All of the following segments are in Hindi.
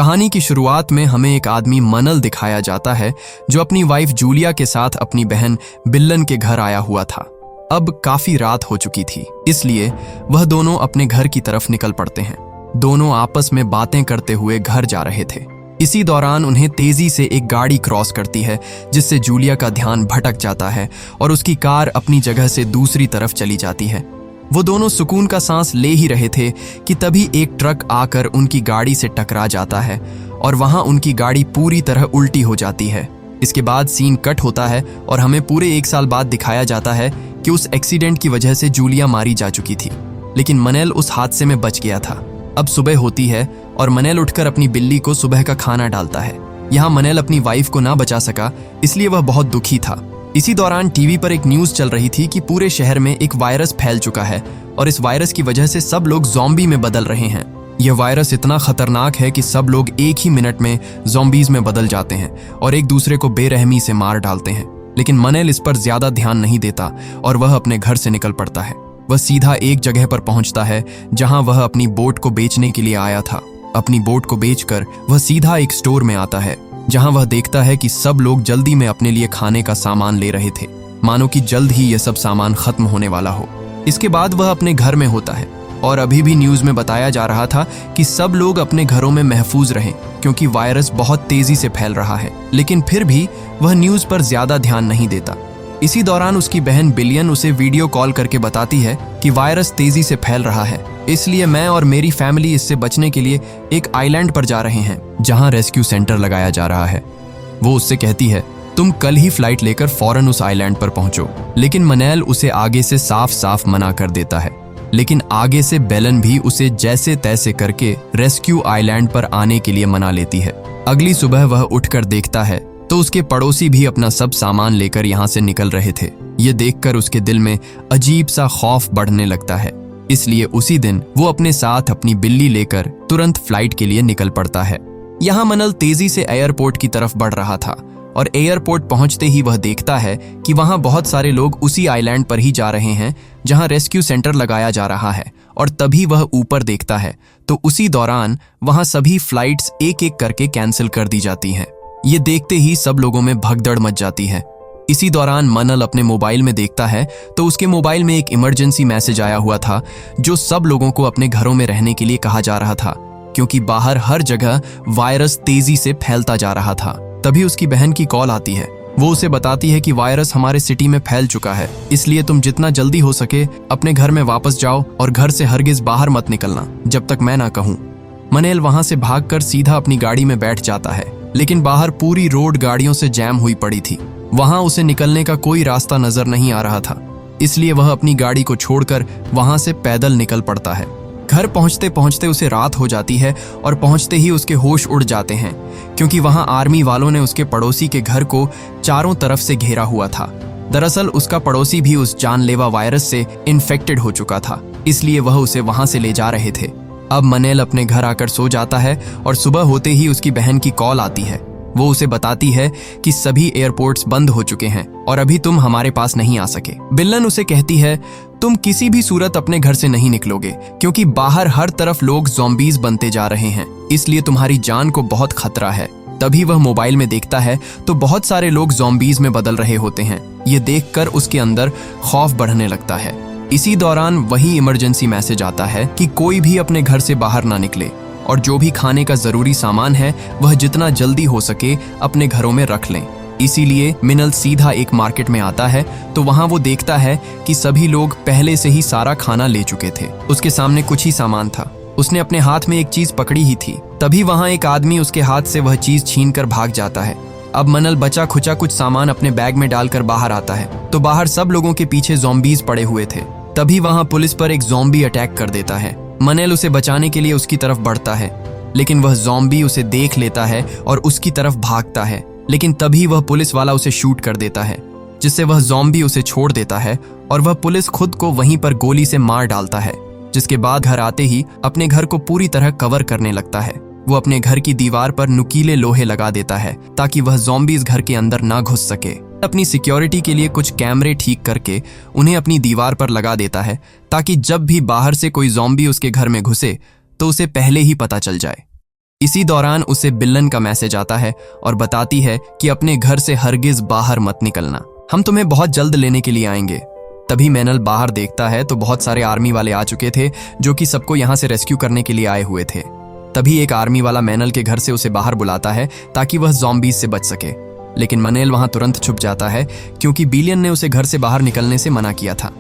कहानी की शुरुआत में हमें एक आदमी मनल दिखाया जाता है जो अपनी वाइफ जूलिया के साथ अपनी बहन बिल्लन के घर आया हुआ था। अब काफी रात हो चुकी थी, इसलिए वह दोनों अपने घर की तरफ निकल पड़ते हैं। दोनों आपस में बातें करते हुए घर जा रहे थे। इसी दौरान उन्हें तेजी से एक गाड़ी क्रॉस करती है, जिससे जूलिया का ध्यान भटक जाता है और उसकी कार अपनी जगह से दूसरी तरफ चली जाती है। वो दोनों सुकून का सांस ले ही रहे थे कि तभी एक ट्रक आकर उनकी गाड़ी से टकरा जाता है और वहां उनकी गाड़ी पूरी तरह उल्टी हो जाती है। इसके बाद सीन कट होता है और हमें पूरे 1 साल बाद दिखाया जाता है कि उस एक्सीडेंट की वजह से जूलिया मारी जा चुकी थी, लेकिन मनल उस हादसे में बच गया था। अब सुबह होती है और मनल उठकर अपनी बिल्ली को सुबह का खाना डालता है। यहाँ मनल अपनी वाइफ को ना बचा सका, इसलिए वह बहुत दुखी था। इसी दौरान टीवी पर एक न्यूज़ चल रही थी कि पूरे शहर में एक वायरस फैल चुका है और इस वायरस की वजह से सब लोग ज़ॉम्बी में बदल रहे हैं। यह वायरस इतना खतरनाक है कि सब लोग एक ही मिनट में ज़ॉम्बीज में बदल जाते हैं और एक दूसरे को बेरहमी से मार डालते हैं। लेकिन मनल इस पर ज्यादा ध्यान नहीं देता और वह अपने घर से निकल पड़ता है। वह सीधा एक जगह पर पहुंचता है जहां वह अपनी बोट को बेचने के लिए आया था। अपनी बोट को बेचकर वह सीधा एक स्टोर में आता है, जहां वह देखता है कि सब लोग जल्दी में अपने लिए खाने का सामान ले रहे थे, मानो कि जल्द ही यह सब सामान खत्म होने वाला हो। इसके बाद वह अपने घर में होता है और अभी भी न्यूज़ में बताया जा रहा था कि सब लोग अपने घरों में महफूज रहें क्योंकि वायरस बहुत तेजी से फैल रहा है। लेकिन फिर भी वह न्यूज़ पर ज्यादा ध्यान नहीं देता। इसी दौरान उसकी बहन बिलियन उसे वीडियो कॉल करके बताती है कि वायरस तेजी से फैल रहा है, इसलिए मैं और मेरी फैमिली इससे बचने के लिए एक आइलैंड पर जा रहे हैं जहां रेस्क्यू सेंटर लगाया जा रहा है। वो उससे कहती है, तुम कल ही फ्लाइट लेकर फौरन उस आइलैंड पर पहुंचो। लेकिन मनल उसे आगे से साफ साफ मना कर देता है। लेकिन आगे से बेलन भी उसे जैसे तैसे करके रेस्क्यू आइलैंड पर आने के लिए मना लेती है। अगली सुबह वह उठकर देखता है तो उसके पड़ोसी भी अपना सब सामान लेकर यहाँ से निकल रहे थे। ये देखकर उसके दिल में अजीब सा खौफ बढ़ने लगता है, इसलिए उसी दिन वो अपने साथ अपनी बिल्ली लेकर तुरंत फ्लाइट के लिए निकल पड़ता है। यहाँ मनल तेजी से एयरपोर्ट की तरफ बढ़ रहा था और एयरपोर्ट पहुंचते ही वह देखता है कि वहां बहुत सारे लोग उसी आइलैंड पर ही जा रहे हैं जहां रेस्क्यू सेंटर लगाया जा रहा है। और तभी वह ऊपर देखता है तो उसी दौरान वहां सभी फ्लाइट्स एक एक करके कैंसिल कर दी जाती हैं। ये देखते ही सब लोगों में भगदड़ मच जाती है। इसी दौरान मनल अपने मोबाइल में देखता है तो उसके मोबाइल में एक इमरजेंसी मैसेज आया हुआ था जो सब लोगों को अपने घरों में रहने के लिए कहा जा रहा था, क्योंकि बाहर हर जगह वायरस तेजी से फैलता जा रहा था। तभी उसकी बहन की कॉल आती है। वो उसे बताती है कि वायरस हमारे सिटी में फैल चुका है, इसलिए तुम जितना जल्दी हो सके अपने घर में वापस जाओ और घर से हरगिज बाहर मत निकलना जब तक मैं ना कहूँ। मनल वहां से भागकर सीधा अपनी गाड़ी में बैठ जाता है, लेकिन बाहर पूरी रोड गाड़ियों से जैम हुई पड़ी थी। वहां उसे निकलने का कोई रास्ता नजर नहीं आ रहा था, इसलिए वह अपनी गाड़ी को छोड़कर वहां से पैदल निकल पड़ता है। घर पहुंचते पहुंचते उसे रात हो जाती है और पहुंचते ही उसके होश उड़ जाते हैं, क्योंकि वहां आर्मी वालों ने उसके पड़ोसी के घर को चारों तरफ से घेरा हुआ था। दरअसल उसका पड़ोसी भी उस जानलेवा वायरस से इन्फेक्टेड हो चुका था, इसलिए वह उसे वहां से ले जा रहे थे। अब मनल अपने घर आकर सो जाता है और सुबह होते ही उसकी बहन की कॉल आती है। वो उसे बताती है कि सभी एयरपोर्ट्स बंद हो चुके हैं और अभी तुम हमारे पास नहीं आ सके। बिल्लन उसे कहती है, तुम किसी भी सूरत अपने घर से नहीं निकलोगे, क्योंकि बाहर हर तरफ लोग ज़ॉम्बीज बनते जा रहे हैं, इसलिए तुम्हारी जान को बहुत खतरा है। तभी वह मोबाइल में देखता है तो बहुत सारे लोग ज़ॉम्बीज में बदल रहे होते हैं। ये देखकर उसके अंदर खौफ बढ़ने लगता है। इसी दौरान वही इमरजेंसी मैसेज आता है कि कोई भी अपने घर से बाहर ना निकले और जो भी खाने का जरूरी सामान है वह जितना जल्दी हो सके अपने घरों में रख लें। इसीलिए मिनल सीधा एक मार्केट में आता है तो वहां वो देखता है कि सभी लोग पहले से ही सारा खाना ले चुके थे। उसके सामने कुछ ही सामान था। उसने अपने हाथ में एक चीज पकड़ी ही थी, तभी वहां एक आदमी उसके हाथ से वह चीज छीन कर भाग जाता है। अब मनल बचा खुचा कुछ सामान अपने बैग में डालकर बाहर आता है तो बाहर सब लोगों के पीछे ज़ॉम्बीज पड़े हुए थे। तभी वहां पुलिस पर एक ज़ॉम्बी अटैक कर देता है। मनल उसे बचाने के लिए उसकी तरफ बढ़ता है, लेकिन वह ज़ॉम्बी उसे देख लेता है और उसकी तरफ भागता है। लेकिन तभी वह पुलिस वाला उसे शूट कर देता है, जिससे वह ज़ॉम्बी उसे छोड़ देता है और वह पुलिस खुद को वहीं पर गोली से मार डालता है। जिसके बाद घर आते ही अपने घर को पूरी तरह कवर करने लगता है। वो अपने घर की दीवार पर नुकीले लोहे लगा देता है ताकि वह ज़ॉम्बीज घर के अंदर ना घुस सके। अपनी सिक्योरिटी के लिए कुछ कैमरे ठीक करके उन्हें अपनी दीवार पर लगा देता है ताकि जब भी बाहर से कोई ज़ॉम्बी उसके घर में घुसे तो उसे पहले ही पता चल जाए। इसी दौरान उसे बिल्लन का मैसेज आता है और बताती है कि अपने घर से हरगिज बाहर मत निकलना, हम तुम्हें बहुत जल्द लेने के लिए आएंगे। तभी मैनल बाहर देखता है तो बहुत सारे आर्मी वाले आ चुके थे जो कि सबको यहाँ से रेस्क्यू करने के लिए आए हुए थे। तभी एक आर्मी वाला मैनल के घर से उसे बाहर बुलाता है ताकि वह ज़ॉम्बीज से बच सके, लेकिन मनेल वहां तुरंत छुप जाता है क्योंकि बिलियन ने उसे घर से बाहर निकलने से मना किया था।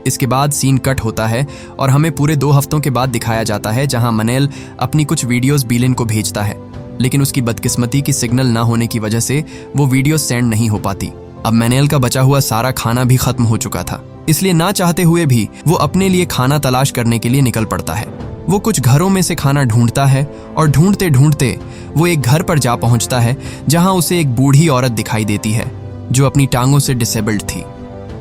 इसके बाद सीन कट होता है और हमें पूरे 2 हफ्तों के बाद दिखाया जाता है जहां मनेल अपनी कुछ वीडियोस बिलियन को भेजता है, लेकिन उसकी बदकिस्मती की सिग्नल ना होने की वजह से वो वीडियो सेंड नहीं हो पाती। अब मनेल का बचा हुआ सारा खाना भी खत्म हो चुका था, इसलिए ना चाहते हुए भी वो अपने लिए खाना तलाश करने के लिए निकल पड़ता है। वो कुछ घरों में से खाना ढूंढता है और ढूंढते ढूंढते वो एक घर पर जा पहुंचता है जहां उसे एक बूढ़ी औरत दिखाई देती है जो अपनी टांगों से डिसेबल्ड थी।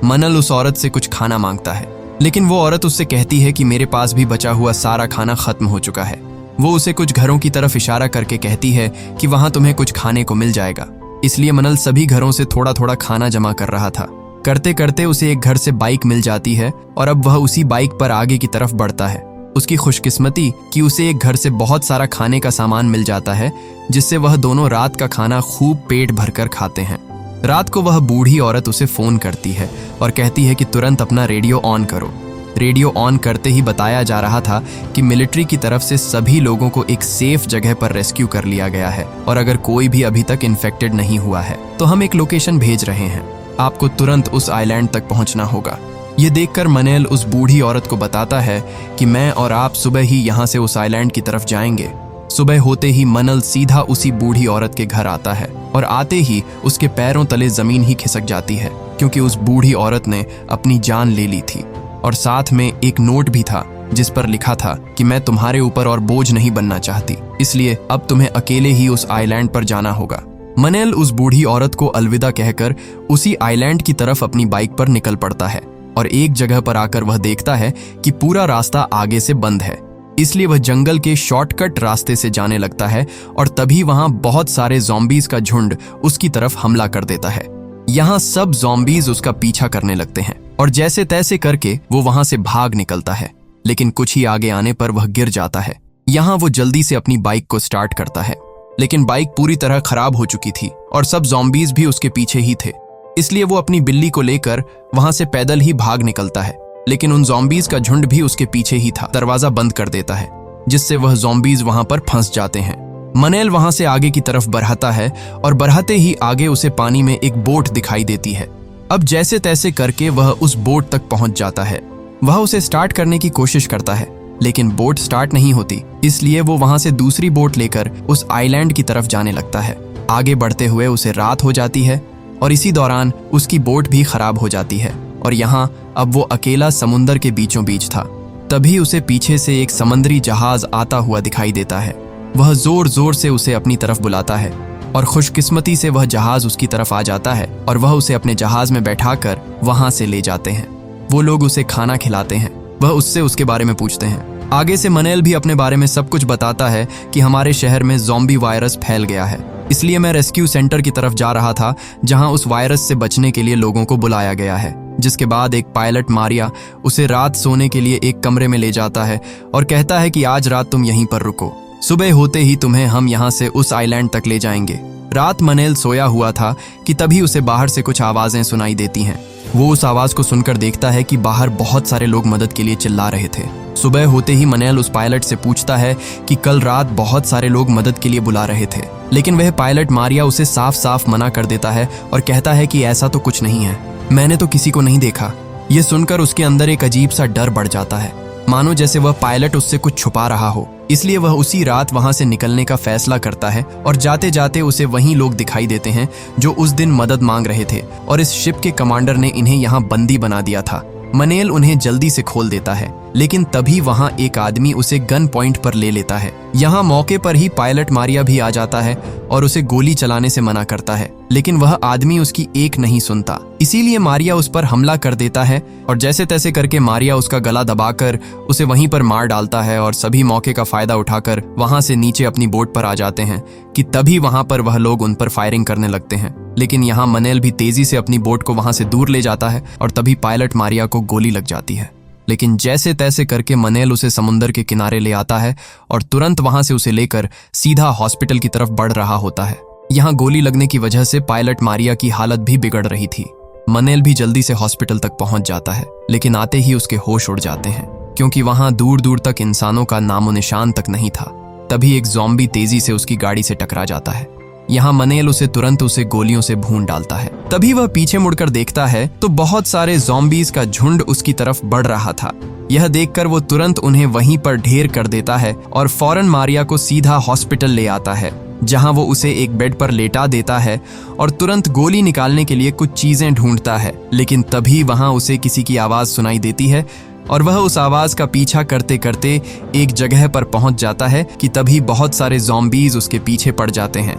मनल उस औरत से कुछ खाना मांगता है, लेकिन वो औरत उससे कहती है कि मेरे पास भी बचा हुआ सारा खाना खत्म हो चुका है। वो उसे कुछ घरों की तरफ इशारा करके कहती है कि वहां तुम्हें कुछ खाने को मिल जाएगा। इसलिए मनल सभी घरों से थोड़ा थोड़ा खाना जमा कर रहा था। करते करते उसे एक घर से बाइक मिल जाती है और अब वह उसी बाइक पर आगे की तरफ बढ़ता है। उसकी खुशकिस्मती कि उसे एक घर से बहुत सारा खाने का सामान मिल जाता है, जिससे वह दोनों रात का खाना खूब पेट भरकर खाते हैं। रात को वह बूढ़ी औरत उसे फोन करती है और कहती है कि तुरंत अपना रेडियो ऑन करो। रेडियो ऑन करते ही बताया जा रहा था कि मिलिट्री की तरफ से सभी लोगों को एक सेफ जगह पर रेस्क्यू कर लिया गया है और अगर कोई भी अभी तक इन्फेक्टेड नहीं हुआ है तो हम एक लोकेशन भेज रहे हैं, आपको तुरंत उस आइलैंड तक पहुंचना होगा। ये देखकर मनेल उस बूढ़ी औरत को बताता है कि मैं और आप सुबह ही यहाँ से उस आइलैंड की तरफ जाएंगे। सुबह होते ही मनल सीधा उसी बूढ़ी औरत के घर आता है और आते ही उसके पैरों तले जमीन ही खिसक जाती है क्योंकि उस बूढ़ी औरत ने अपनी जान ले ली थी और साथ में एक नोट भी था जिस पर लिखा था कि मैं तुम्हारे ऊपर और बोझ नहीं बनना चाहती, इसलिए अब तुम्हें अकेले ही उस आइलैंड पर जाना होगा। मनेल उस बूढ़ी औरत को अलविदा कहकर उसी आइलैंड की तरफ अपनी बाइक पर निकल पड़ता है और एक जगह पर आकर वह देखता है कि पूरा रास्ता आगे से बंद है, इसलिए वह जंगल के शॉर्टकट रास्ते से जाने लगता है और तभी वहां बहुत सारे ज़ॉम्बीज का झुंड उसकी तरफ हमला कर देता है। यहाँ सब ज़ॉम्बीज उसका पीछा करने लगते हैं और जैसे तैसे करके वो वहां से भाग निकलता है, लेकिन कुछ ही आगे आने पर वह गिर जाता है। यहाँ वो जल्दी से अपनी बाइक को स्टार्ट करता है, लेकिन बाइक पूरी तरह खराब हो चुकी थी और सब ज़ॉम्बीज भी उसके पीछे ही थे, इसलिए वो अपनी बिल्ली को लेकर वहां से पैदल ही भाग निकलता है, लेकिन उन ज़ॉम्बीज का झुंड भी उसके पीछे ही था। दरवाजा बंद कर देता है जिससे वह ज़ॉम्बीज वहां पर फंस जाते हैं। मनेल वहां से आगे की तरफ बढ़ाता है और बढ़ाते ही आगे उसे पानी में एक बोट दिखाई देती है। अब जैसे तैसे करके वह उस बोट तक पहुंच जाता है। वह उसे स्टार्ट करने की कोशिश करता है, लेकिन बोट स्टार्ट नहीं होती, इसलिए वो वहां से दूसरी बोट लेकर उस आइलैंड की तरफ जाने लगता है। आगे बढ़ते हुए उसे रात हो जाती है और इसी दौरान उसकी बोट भी खराब हो जाती है और यहाँ अब वो अकेला समुंदर के बीचों बीच था। तभी उसे पीछे से एक समुद्री जहाज आता हुआ दिखाई देता है। वह जोर जोर से उसे अपनी तरफ बुलाता है और खुशकिस्मती से वह जहाज उसकी तरफ आ जाता है और वह उसे अपने जहाज में बैठाकर वहां से ले जाते हैं। वो लोग उसे खाना खिलाते हैं। वह उससे उसके बारे में पूछते हैं। आगे से मनेल भी अपने बारे में सब कुछ बताता है कि हमारे शहर में ज़ॉम्बी वायरस फैल गया है, इसलिए मैं रेस्क्यू सेंटर की तरफ जा रहा था जहां उस वायरस से बचने के लिए लोगों को बुलाया गया है। जिसके बाद एक पायलट मारिया उसे रात सोने के लिए एक कमरे में ले जाता है और कहता है कि आज रात तुम यहीं पर रुको, सुबह होते ही तुम्हें हम यहाँ से उस आइलैंड तक ले जाएंगे। रात मनेल सोया हुआ था कि तभी उसे बाहर से कुछ आवाजें सुनाई देती हैं। वो उस आवाज को सुनकर देखता है कि बाहर बहुत सारे लोग मदद के लिए चिल्ला रहे थे। सुबह होते ही मनेल उस पायलट से पूछता है कि कल रात बहुत सारे लोग मदद के लिए बुला रहे थे, लेकिन वह पायलट मारिया उसे साफ साफ मना कर देता है और कहता है कि ऐसा तो कुछ नहीं है, मैंने तो किसी को नहीं देखा। ये सुनकर उसके अंदर एक अजीब सा डर बढ़ जाता है, मानो जैसे वह पायलट उससे कुछ छुपा रहा हो। इसलिए वह उसी रात वहां से निकलने का फैसला करता है और जाते जाते उसे वहीं लोग दिखाई देते हैं जो उस दिन मदद मांग रहे थे और इस शिप के कमांडर ने इन्हें यहाँ बंदी बना दिया था। मनेल उन्हें जल्दी से खोल देता है, लेकिन तभी वहां एक आदमी उसे गन पॉइंट पर ले लेता है। यहाँ मौके पर ही पायलट मारिया भी आ जाता है और उसे गोली चलाने से मना करता है, लेकिन वह आदमी उसकी एक नहीं सुनता। इसीलिए मारिया उस पर हमला कर देता है और जैसे तैसे करके मारिया उसका गला दबाकर उसे वहीं पर मार डालता है और सभी मौके का फायदा उठाकर वहां से नीचे अपनी बोट पर आ जाते हैं कि तभी वहां पर वह लोग उन पर फायरिंग करने लगते हैं। लेकिन यहाँ मनेल भी तेजी से अपनी बोट को वहां से दूर ले जाता है और तभी पायलट मारिया को गोली लग जाती है। लेकिन जैसे तैसे करके मनेल उसे समुंदर के किनारे ले आता है और तुरंत वहां से उसे लेकर सीधा हॉस्पिटल की तरफ बढ़ रहा होता है। यहाँ गोली लगने की वजह से पायलट मारिया की हालत भी बिगड़ रही थी। मनेल भी जल्दी से हॉस्पिटल तक पहुंच जाता है, लेकिन आते ही उसके होश उड़ जाते हैं क्योंकि वहां दूर दूर तक इंसानों का नामो निशान तक नहीं था। तभी एक ज़ॉम्बी तेजी से उसकी गाड़ी से टकरा जाता है। यहाँ मनेल उसे गोलियों से भून डालता है। तभी वह पीछे मुड़कर देखता है तो बहुत सारे ज़ॉम्बीज का झुंड उसकी तरफ बढ़ रहा था। यह देखकर वो तुरंत उन्हें वहीं पर ढेर कर देता है और फौरन मारिया को सीधा हॉस्पिटल ले आता है, जहां वो उसे एक बेड पर लेटा देता है और तुरंत गोली निकालने के लिए कुछ चीजें ढूंढता है। लेकिन तभी वहां उसे किसी की आवाज सुनाई देती है और वह उस आवाज का पीछा करते करते एक जगह पर पहुंच जाता है कि तभी बहुत सारे ज़ॉम्बीज उसके पीछे पड़ जाते हैं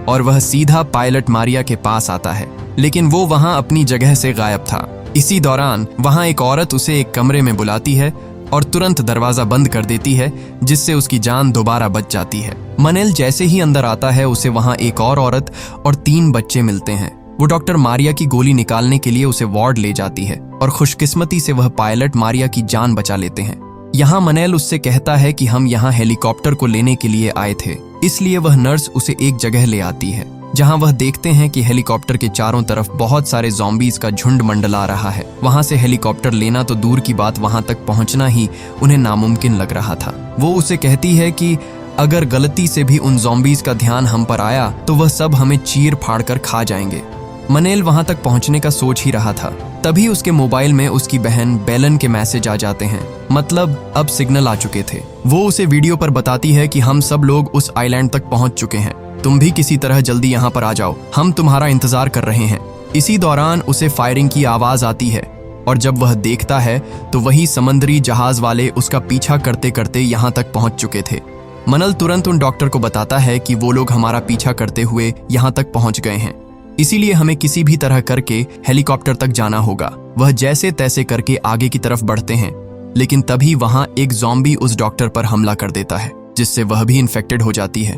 और वह सीधा पायलट मारिया के पास आता है, लेकिन वो वहां अपनी जगह से गायब था। इसी दौरान वहां एक औरत उसे एक कमरे में बुलाती है और तुरंत दरवाजा बंद कर देती है, जिससे उसकी जान दोबारा बच जाती है। मनेल जैसे ही अंदर आता है उसे वहां एक और औरत और 3 बच्चे मिलते हैं। वो डॉक्टर मारिया की गोली निकालने के लिए उसे वार्ड ले जाती है और खुशकिस्मती से वह पायलट मारिया की जान बचा लेते हैं। यहाँ मनेल उससे कहता है कि हम यहाँ हेलीकॉप्टर को लेने के लिए आए थे, इसलिए वह नर्स उसे एक जगह ले आती है जहां वह देखते हैं कि हेलीकॉप्टर के चारों तरफ बहुत सारे ज़ॉम्बीज का झुंड मंडला रहा है। वहां से हेलीकॉप्टर लेना तो दूर की बात, वहां तक पहुंचना ही उन्हें नामुमकिन लग रहा था। वो उसे कहती है कि अगर गलती से भी उन ज़ॉम्बीज का ध्यान हम पर आया तो वह सब हमें चीर फाड़ कर खा जाएंगे। मनेल वहां तक पहुंचने का सोच ही रहा था, तभी उसके मोबाइल में उसकी बहन बेलन के मैसेज आ जाते हैं, मतलब अब सिग्नल आ चुके थे। वो उसे वीडियो पर बताती है कि हम सब लोग उस आइलैंड तक पहुंच चुके हैं, तुम भी किसी तरह जल्दी यहाँ पर आ जाओ, हम तुम्हारा इंतजार कर रहे हैं। इसी दौरान उसे फायरिंग की आवाज आती है और जब वह देखता है तो वही समंदरी जहाज वाले उसका पीछा करते करते यहाँ तक पहुंच चुके थे। मनल तुरंत उन डॉक्टर को बताता है कि वो लोग हमारा पीछा करते हुए यहाँ तक पहुंच गए हैं, इसीलिए हमें किसी भी तरह करके हेलीकॉप्टर तक जाना होगा। वह जैसे तैसे करके आगे की तरफ बढ़ते हैं, लेकिन तभी वहां एक ज़ॉम्बी उस डॉक्टर पर हमला कर देता है, जिससे वह भी इन्फेक्टेड हो जाती है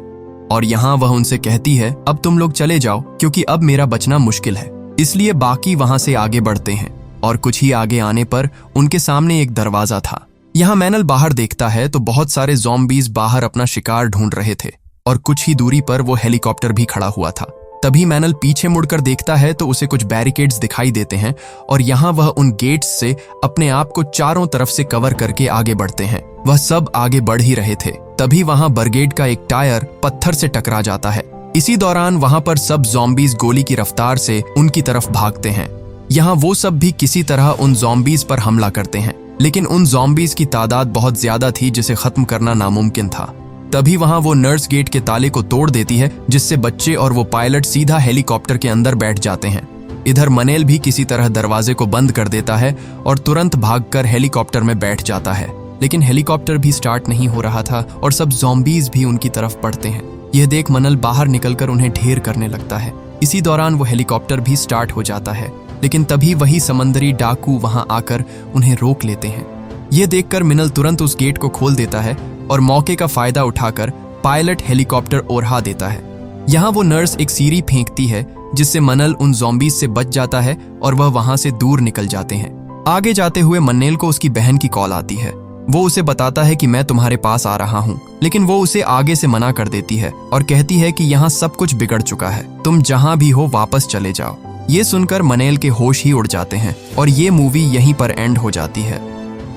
और यहाँ वह उनसे कहती है अब तुम लोग चले जाओ क्योंकि अब मेरा बचना मुश्किल है। इसलिए बाकी वहां से आगे बढ़ते हैं और कुछ ही आगे आने पर उनके सामने एक दरवाजा था। यहाँ मैनल बाहर देखता है तो बहुत सारे ज़ॉम्बीज बाहर अपना शिकार ढूंढ रहे थे और कुछ ही दूरी पर वो हेलीकॉप्टर भी खड़ा हुआ था। तभी मैनल पीछे मुड़कर देखता है तो उसे कुछ बैरिकेड्स दिखाई देते हैं और यहाँ वह उन गेट्स से अपने आप को चारों तरफ से कवर करके आगे बढ़ते हैं। वह सब आगे बढ़ ही रहे थे, तभी वहां बरगेड का एक टायर पत्थर से टकरा जाता है। इसी दौरान वहां पर सब ज़ॉम्बीज गोली की रफ्तार से उनकी तरफ भागते हैं। यहाँ वो सब भी किसी तरह उन ज़ॉम्बीज पर हमला करते हैं, लेकिन उन ज़ॉम्बीज की तादाद बहुत ज्यादा थी जिसे खत्म करना नामुमकिन था। तभी वहां वो नर्स गेट के ताले को तोड़ देती है, जिससे बच्चे और वो पायलट सीधा हेलीकॉप्टर के अंदर बैठ जाते हैं। इधर मनेल भी किसी तरह दरवाजे को बंद कर देता है और तुरंत भागकर हेलीकॉप्टर में बैठ जाता है, लेकिन हेलीकॉप्टर भी स्टार्ट नहीं हो रहा था और सब ज़ॉम्बीज भी उनकी तरफ बढ़ते हैं। यह देख मनल बाहर निकलकर उन्हें ढेर करने लगता है। इसी दौरान वो हेलीकॉप्टर भी स्टार्ट हो जाता है, लेकिन तभी वही समंदरी डाकू वहां आकर उन्हें रोक लेते हैं। यह देखकर मिनल तुरंत उस गेट को खोल देता है और मौके का फायदा उठाकर पायलट हेलीकॉप्टर ओढ़ा देता है। यहाँ वो नर्स एक सीढ़ी फेंकती है, जिससे मनल उन ज़ॉम्बीज से बच जाता है और वह वहां से दूर निकल जाते हैं। आगे जाते हुए मन्नेल को उसकी बहन की कॉल आती है। वो उसे बताता है कि मैं तुम्हारे पास आ रहा हूँ, लेकिन वो उसे आगे से मना कर देती है और कहती है कि यहाँ सब कुछ बिगड़ चुका है, तुम जहाँ भी हो वापस चले जाओ। ये सुनकर मन्नेल के होश ही उड़ जाते हैं और ये मूवी यहीं पर एंड हो जाती है।